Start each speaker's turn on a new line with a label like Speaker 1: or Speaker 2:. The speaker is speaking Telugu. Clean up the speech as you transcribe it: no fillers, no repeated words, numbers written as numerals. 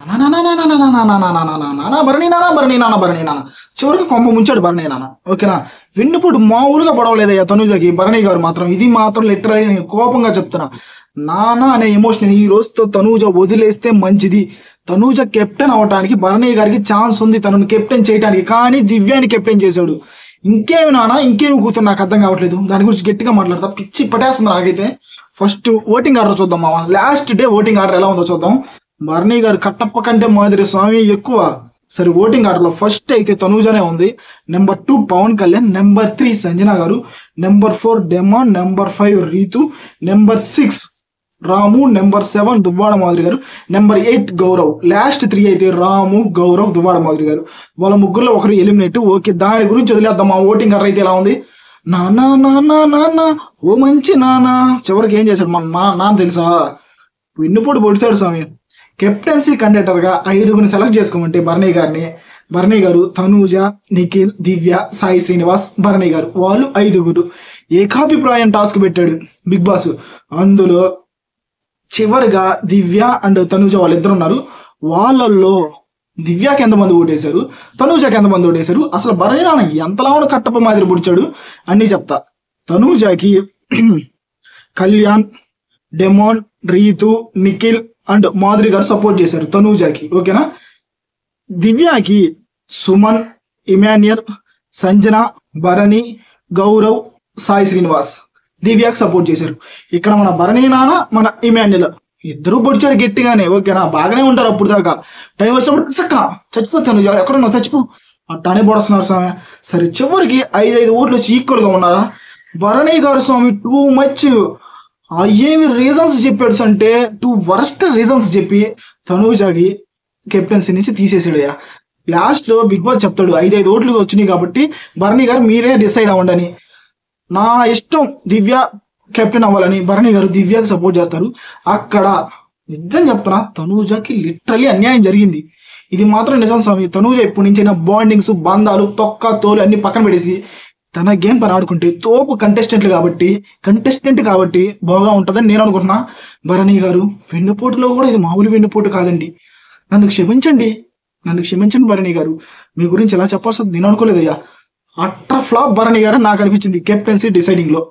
Speaker 1: నానా భరణి నానా భరణి నాన్న భరణి నాన్న చివరికి కొంప ముంచాడు భరణి నాన్న. ఓకేనా, వెన్నుపోటు మామూలుగా పడవలేదయ్యా తనూజకి. భరణి గారు మాత్రం ఇది మాత్రం లిటరలీ నేను కోపంగా చెప్తున్నా. నానా అనే ఎమోషన్ ఈ రోజుతో తనూజ వదిలేస్తే మంచిది. తనూజ కెప్టెన్ అవడానికి భరణి గారికి ఛాన్స్ ఉంది తనను కెప్టెన్ చేయడానికి, కానీ దివ్యాని కెప్టెన్ చేశాడు. ఇంకేమి నానా ఇంకేమి కూతురు నాకు అర్థం కావట్లేదు. దాని గురించి గట్టిగా మాట్లాడతా, పిచ్చి పట్టేస్తుంది నాకైతే. ఫస్ట్ ఓటింగ్ ఆర్డర్ చూద్దాం మామ. లాస్ట్ డే ఓటింగ్ ఆర్డర్ ఎలా ఉందో చూద్దాం. భరణి గారు కట్టప్ప కంటే మాదిరి స్వామి ఎక్కువ. సరే, ఓటింగ్ ఆర్డర్ లో ఫస్ట్ అయితే తనూజనే ఉంది. నెంబర్ 2 పవన్ కళ్యాణ్, నెంబర్ 3 సంజన గారు, number 4 Demon, number 5 Rithu, number 6 Ramu, number 7 Duvvada Madhuri గారు, నెంబర్ 8 గౌరవ్. లాస్ట్ 3 అయితే రాము, గౌరవ్, దువ్వాడ మాధురి గారు. వాళ్ళ ముగ్గురులో ఒకరు ఎలిమినేట్. ఓకే, దాని గురించి వదిలేద్దాం. మా ఓటింగ్ ఆర్డర్ అయితే ఎలా ఉంది. నానా నానా నానా ఓ మంచి నానా. చివరికి ఏం చేశాడు మన నాన్న తెలుసా? వెన్నుపోటు పొడిచాడు స్వామి. కెప్టెన్సీ కండక్టర్ గా 5గురిని సెలెక్ట్ చేసుకోమంటే భరణి గారు, తనూజ, నిఖిల్, దివ్య, సాయి శ్రీనివాస్, భరణి గారు, వాళ్ళు 5గురు. ఏకాభిప్రాయం టాస్క్ పెట్టాడు బిగ్ బాస్. అందులో చివరిగా దివ్య అండ్ తనూజ వాళ్ళిద్దరు ఉన్నారు. వాళ్ళల్లో దివ్యాకి ఎంతమంది ఓటేశారు, తనూజకి ఎంతమంది ఓటేశారు, అసలు భరణి నాన్న ఎంతలా కట్టప్ప మాదిరి పొడిచాడు అన్నీ చెప్తా. తనూజకి కళ్యాణ్, డెమోన్, రీతు, నిఖిల్ అండ్ మాధురి గారు సపోర్ట్ చేశారు తనూజకి. ఓకేనా, దివ్యాకి సుమన్, ఇమాన్యుయల్, సంజన, భరణి, గౌరవ్, సాయి శ్రీనివాస్ దివ్యాకి సపోర్ట్ చేశారు. ఇక్కడ మన భరణి నాన్న, మన ఇమాన్యుయల్ ఇద్దరు పొడిచారు గట్టిగానే. ఓకేనా, బాగానే ఉంటారు అప్పుడు దాకా. టైం వచ్చినప్పుడు సక్కన చచ్చిపోతాను, ఎక్కడున్నావు చచ్చిపో అట్టానే పొడుస్తున్నారు స్వామి. సరే, చివరికి 5 ఓట్లు వచ్చి ఈక్వల్ గా ఉన్నారా. భరణి గారు స్వామి టూ మచ్ ఏమి రీజన్స్ చెప్పాడు అంటే 2 వరస్ట్ రీజన్స్ చెప్పి తనూజకి కెప్టెన్సీ నుంచి తీసేసాడయ్యా. లాస్ట్ లో బిగ్ బాస్ చెప్తాడు 5 ఓట్లు వచ్చినాయి కాబట్టి భరణి గారు మీరే డిసైడ్ అవ్వండి అని. నా ఇష్టం దివ్య కెప్టెన్ అవ్వాలని భరణి గారు దివ్యకి సపోర్ట్ చేస్తారు. అక్కడ నిజం చెప్తున్నా, తనూజకి లిటరలీ అన్యాయం జరిగింది. ఇది మాత్రం నిజం స్వామి. తనూజ ఇప్పటి నుంచి నా బాండింగ్స్, బంధాలు, తొక్క తోలు అన్ని పక్కన పెట్టేసి తన గేమ్ పని ఆడుకుంటే తోపు కంటెస్టెంట్ కాబట్టి బాగా ఉంటుందని నేను అనుకుంటున్నా. భరణి గారు వెన్నుపోటులో కూడా ఇది మామూలు వెన్నుపోటు కాదండి. నన్ను క్షమించండి భరణి గారు. మీ గురించి ఎలా చెప్పాల్సి నేను అనుకోలేదయ్యా. అట్టర్ ఫ్లాప్ భరణి గారు నాకు అనిపించింది కెప్టెన్సీ డిసైడింగ్ లో.